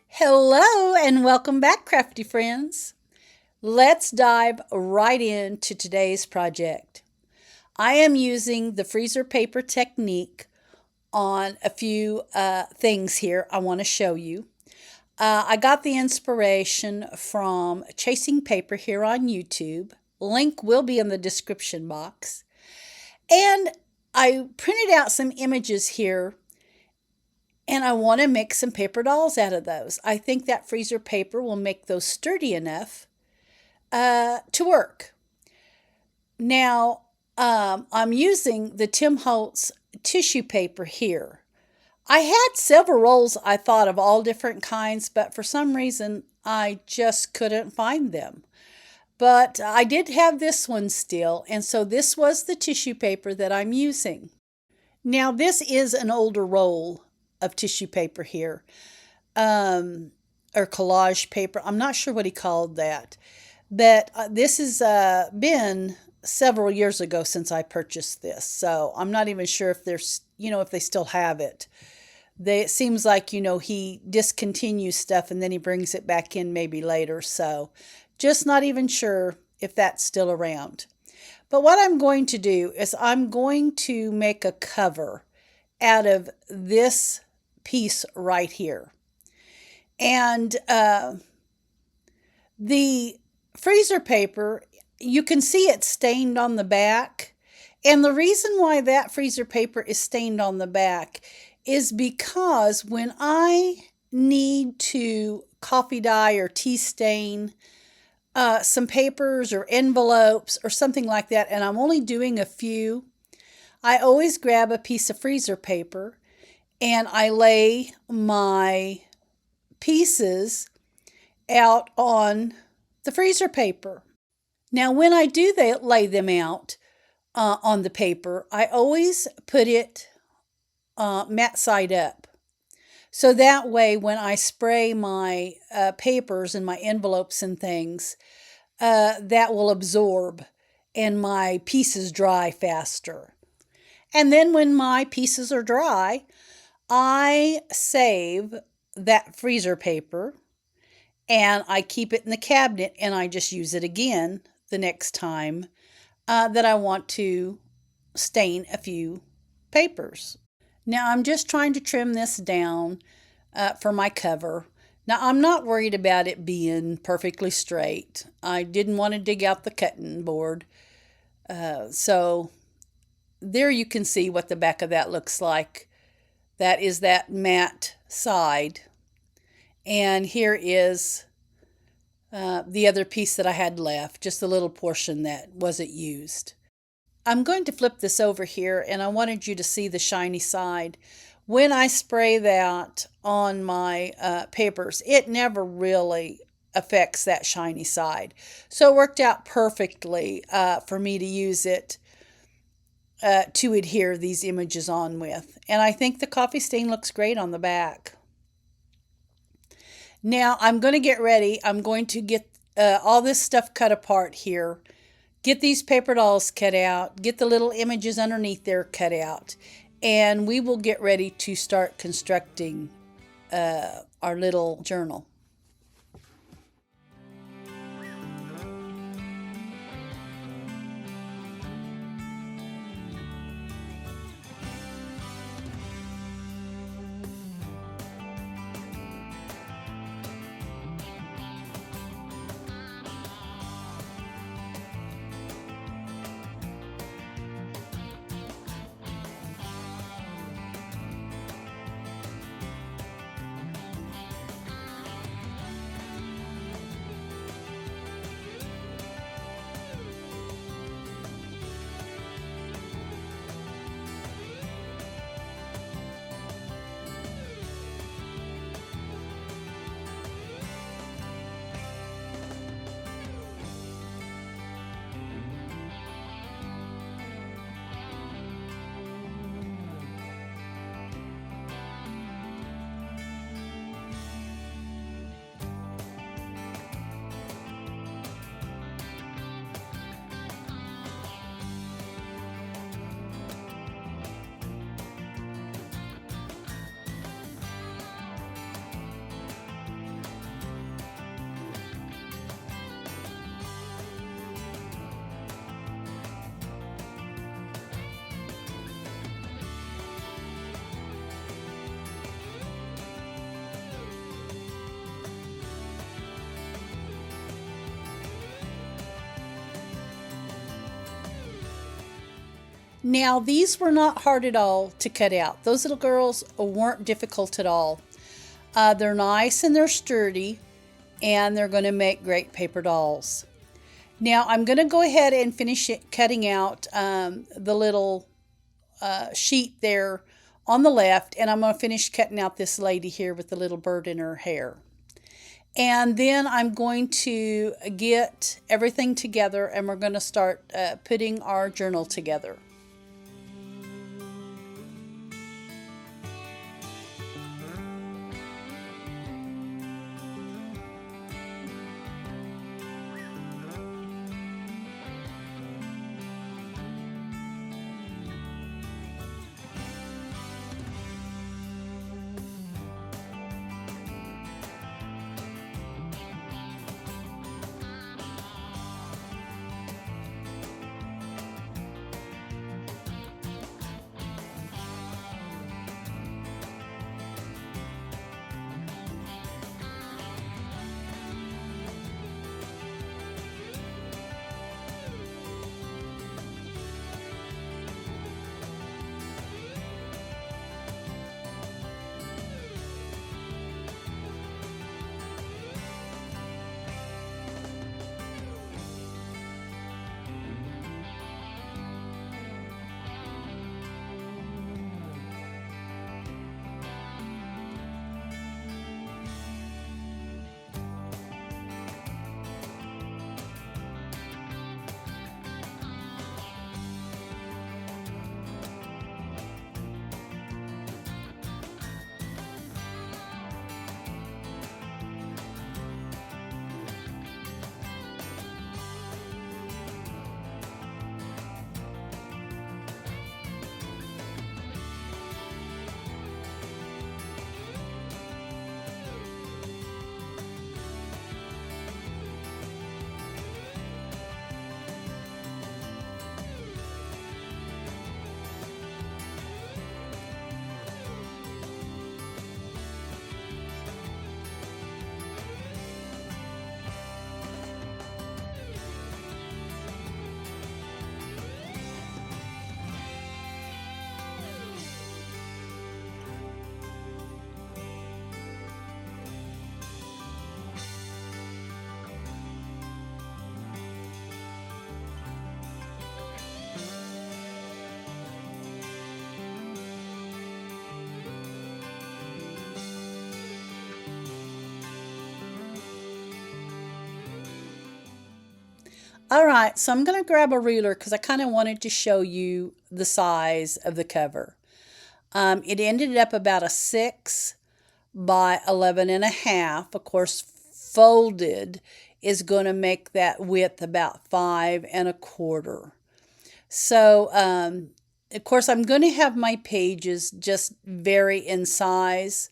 Hello and welcome back, crafty friends. Let's dive right into today's project. I am using the freezer paper technique on a few things here I want to show you. I got the inspiration from Chasing Paper here on YouTube. Link will be in the description box. And I printed out some images here and I want to make some paper dolls out of those. I think that freezer paper will make those sturdy enough to work. Now, I'm using the Tim Holtz tissue paper here. I had several rolls I thought of all different kinds, but for some reason I just couldn't find them. But I did have this one still, and so this was the tissue paper that I'm using. Now, this is an older roll of tissue paper here, or collage paper. I'm not sure what he called that, but this has been several years ago since I purchased this, so I'm not even sure if there's, if they still have it. It seems like, he discontinues stuff and then he brings it back in maybe later, so just not even sure if that's still around. But what I'm going to do is I'm going to make a cover out of this piece right here. And the freezer paper, you can see it stained on the back. And the reason why that freezer paper is stained on the back is because when I need to coffee dye or tea stain some papers or envelopes or something like that, and I'm only doing a few, I always grab a piece of freezer paper and I lay my pieces out on the freezer paper. Now, when I do lay them out on the paper, I always put it matte side up. So that way, when I spray my papers and my envelopes and things, that will absorb and my pieces dry faster. And then when my pieces are dry, I save that freezer paper and I keep it in the cabinet and I just use it again the next time that I want to stain a few papers. Now I'm just trying to trim this down for my cover. Now I'm not worried about it being perfectly straight. I didn't want to dig out the cutting board. So there you can see what the back of that looks like. That is that matte side. And here is the other piece that I had left, just a little portion that wasn't used. I'm going to flip this over here and I wanted you to see the shiny side. When I spray that on my papers, it never really affects that shiny side. So it worked out perfectly for me to use it to adhere these images on with. And I think the coffee stain looks great on the back. Now I'm going to get ready. I'm going to get all this stuff cut apart here. Get these paper dolls cut out. Get the little images underneath there cut out. And we will get ready to start constructing our little journal. Now, these were not hard at all to cut out. Those little girls weren't difficult at all. They're nice and they're sturdy, and they're going to make great paper dolls. Now, I'm going to go ahead and finish cutting out the little sheet there on the left, and I'm going to finish cutting out this lady here with the little bird in her hair. And then I'm going to get everything together, and we're going to start putting our journal together. All right, so I'm going to grab a ruler because I kind of wanted to show you the size of the cover. It ended up about a 6 by 11.5. Of course, folded is going to make that width about 5.25. So, of course, I'm going to have my pages just vary in size.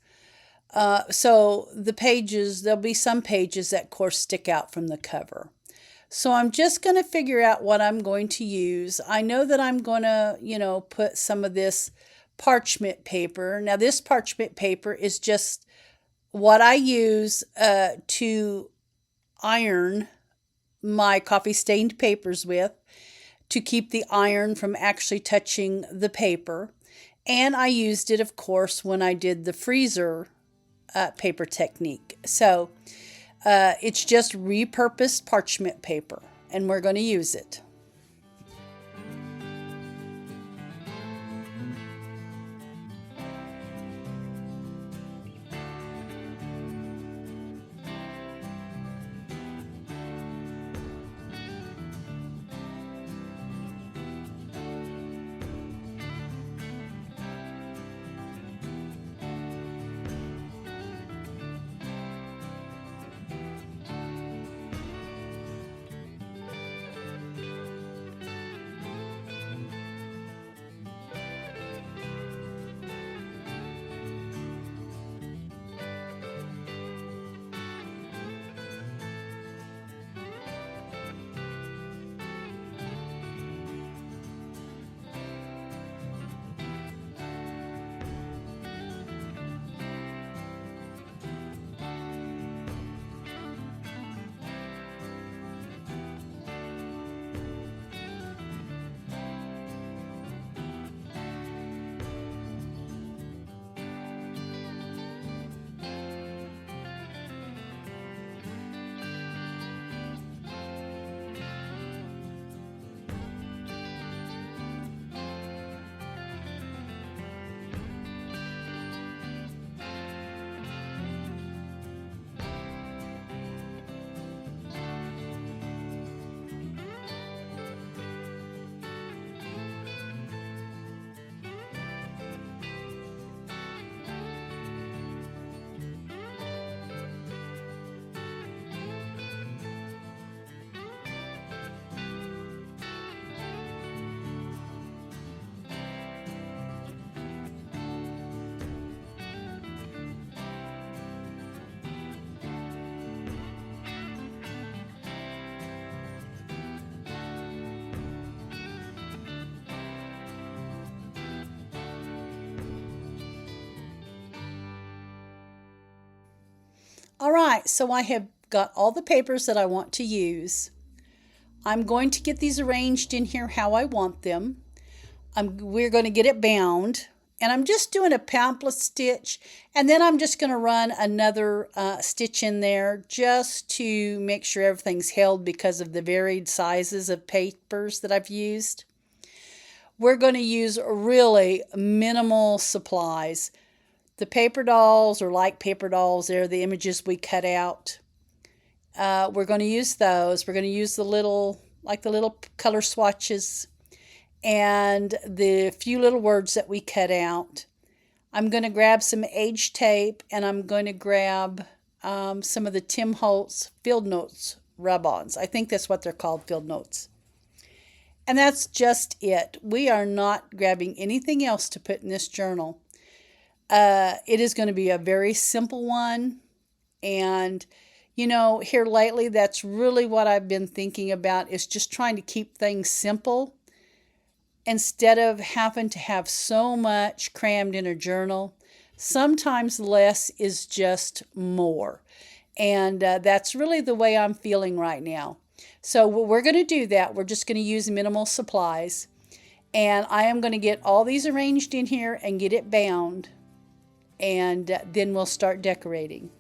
So the pages, there'll be some pages that, of course, stick out from the cover. So I'm just going to figure out what I'm going to use. I know that I'm going to, put some of this parchment paper. Now, this parchment paper is just what I use to iron my coffee stained papers with, to keep the iron from actually touching the paper. And I used it, of course, when I did the freezer paper technique. So it's just repurposed parchment paper, and we're going to use it. right, so I have got all the papers that I want to use. I'm going to get these arranged in here how I want them. We're going to get it bound, and I'm just doing a pamphlet stitch, and then I'm just going to run another stitch in there just to make sure everything's held because of the varied sizes of papers that I've used. We're going to use really minimal supplies. The paper dolls are like paper dolls. They're the images we cut out. We're going to use those. We're going to use the little color swatches and the few little words that we cut out. I'm going to grab some age tape, and I'm going to grab some of the Tim Holtz Field Notes rub-ons. I think that's what they're called, Field Notes. And that's just it. We are not grabbing anything else to put in this journal. It is going to be a very simple one. And, here lately, that's really what I've been thinking about, is just trying to keep things simple instead of having to have so much crammed in a journal. Sometimes less is just more. And that's really the way I'm feeling right now. So we're going to do that. We're just going to use minimal supplies. And I am going to get all these arranged in here and get it bound. And then we'll start decorating.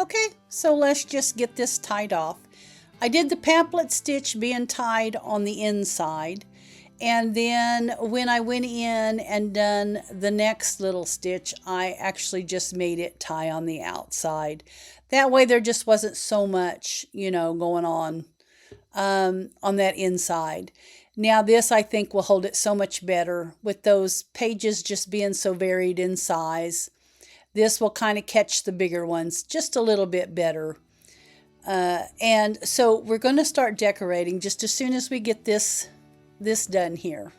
Okay, so let's just get this tied off. I did the pamphlet stitch being tied on the inside, and then when I went in and done the next little stitch, I actually just made it tie on the outside. That way there just wasn't so much, going on that inside. Now this, I think, will hold it so much better with those pages just being so varied in size. This will kind of catch the bigger ones just a little bit better. And so we're going to start decorating just as soon as we get this done here.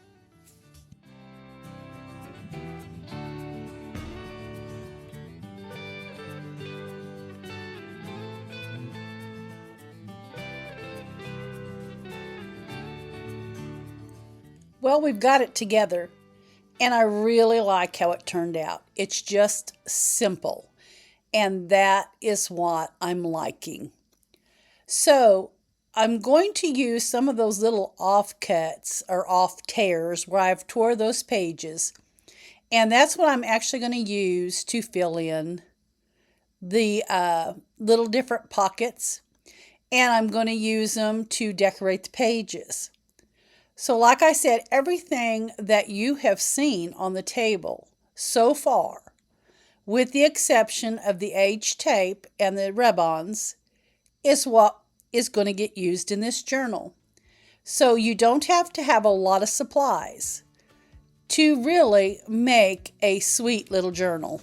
Well, we've got it together. And I really like how it turned out. It's just simple. And that is what I'm liking. So I'm going to use some of those little offcuts or off tears where I've tore those pages. And that's what I'm actually going to use to fill in the little different pockets, and I'm going to use them to decorate the pages. So like I said, everything that you have seen on the table so far, with the exception of the age tape and the rub-ons, is what is going to get used in this journal. So you don't have to have a lot of supplies to really make a sweet little journal.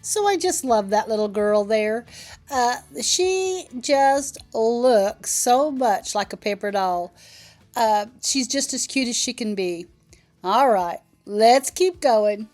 So I just love that little girl there. She just looks so much like a paper doll. She's just as cute as she can be. All right, let's keep going.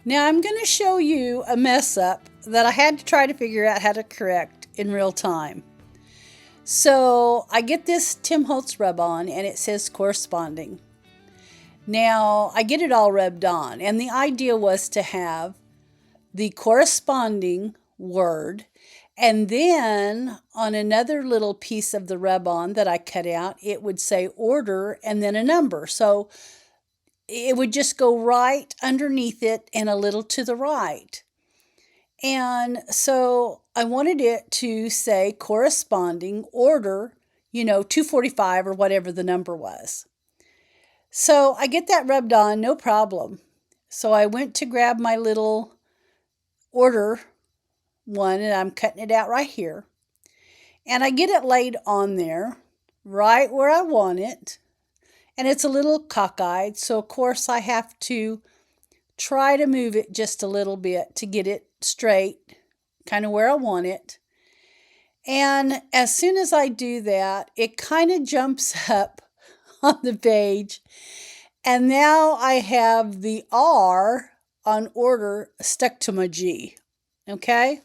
Now I'm going to show you a mess up that I had to try to figure out how to correct in real time. So I get this Tim Holtz rub on and it says corresponding. Now I get it all rubbed on, and the idea was to have the corresponding word, and then on another little piece of the rub on that I cut out, it would say order and then a number. So it would just go right underneath it and a little to the right. And so I wanted it to say corresponding order, 245 or whatever the number was. So I get that rubbed on, no problem. So I went to grab my little order one, and I'm cutting it out right here. And I get it laid on there, right where I want it. And it's a little cockeyed, so of course I have to try to move it just a little bit to get it straight, kind of where I want it. And as soon as I do that, it kind of jumps up on the page. And now I have the R on order stuck to my G. Okay?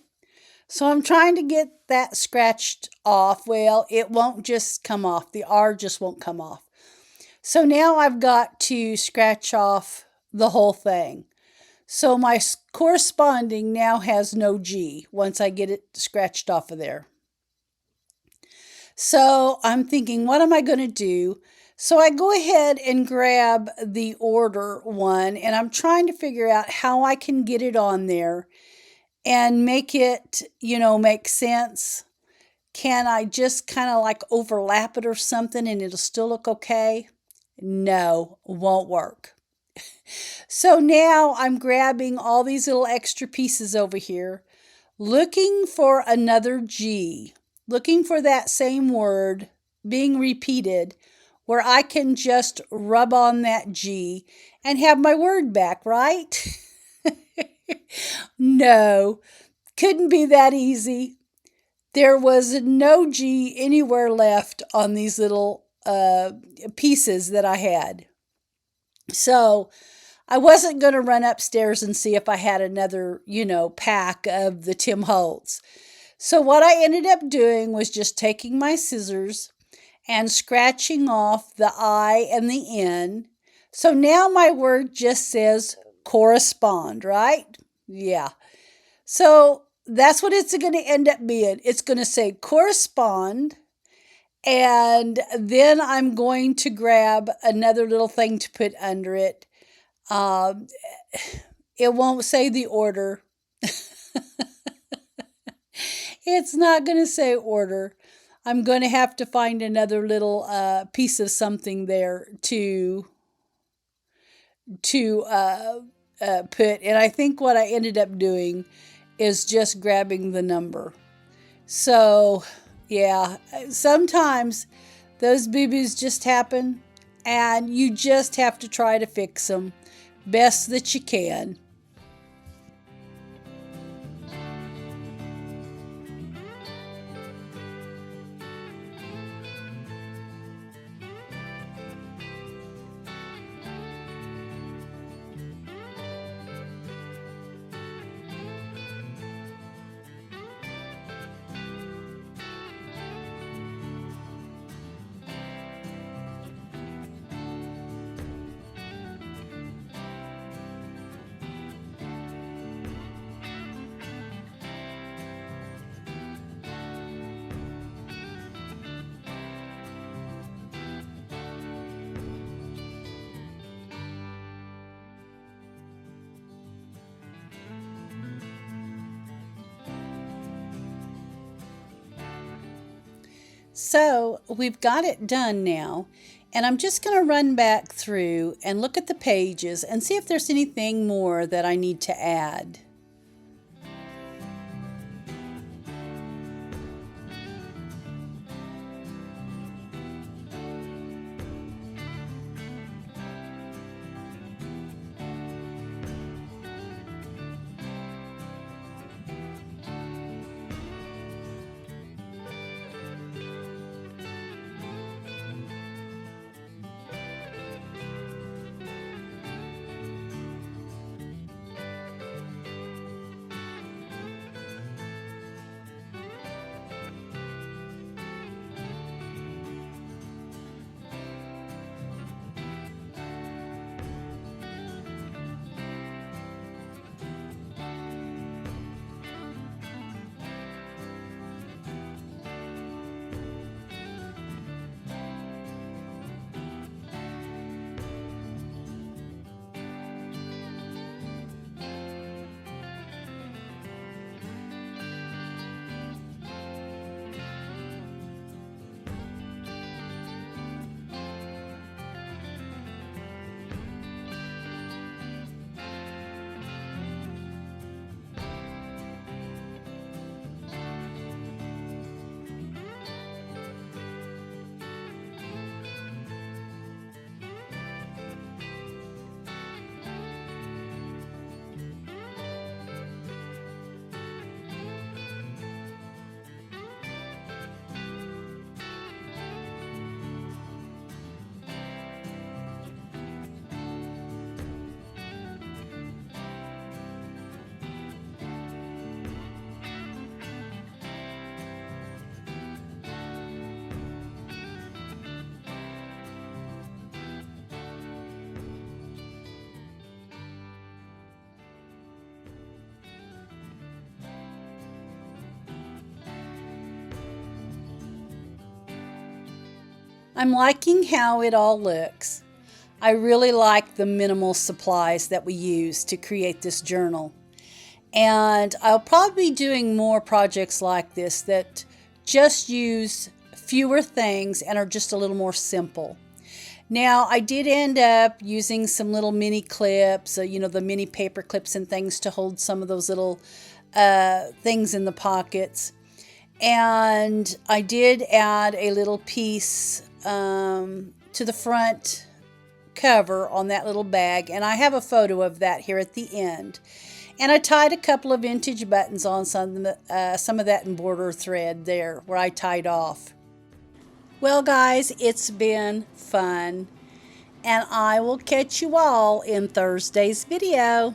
So I'm trying to get that scratched off. Well, it won't just come off. The R just won't come off. So now I've got to scratch off the whole thing. So my corresponding now has no G once I get it scratched off of there. So I'm thinking, what am I going to do? So I go ahead and grab the order one, and I'm trying to figure out how I can get it on there and make it, make sense. Can I just kind of like overlap it or something and it'll still look okay? No, won't work. So now I'm grabbing all these little extra pieces over here, looking for another G, looking for that same word being repeated where I can just rub on that G and have my word back, right? No, couldn't be that easy. There was no G anywhere left on these little pieces that I had. So I wasn't going to run upstairs and see if I had another, pack of the Tim Holtz. So what I ended up doing was just taking my scissors and scratching off the I and the N. So now my word just says correspond, right? Yeah. So that's what it's going to end up being. It's going to say correspond. And then I'm going to grab another little thing to put under it. It won't say the order. It's not going to say order. I'm going to have to find another little piece of something there to put. And I think what I ended up doing is just grabbing the number. So, yeah, sometimes those boo-boos just happen, and you just have to try to fix them best that you can. So we've got it done now, and I'm just going to run back through and look at the pages and see if there's anything more that I need to add. I'm liking how it all looks. I really like the minimal supplies that we use to create this journal. And I'll probably be doing more projects like this that just use fewer things and are just a little more simple. Now, I did end up using some little mini clips, the mini paper clips and things to hold some of those little things in the pockets. And I did add a little piece to the front cover on that little bag, and I have a photo of that here at the end. And I tied a couple of vintage buttons on some of that embroidered thread there where I tied off. Well, guys, it's been fun, and I will catch you all in Thursday's video.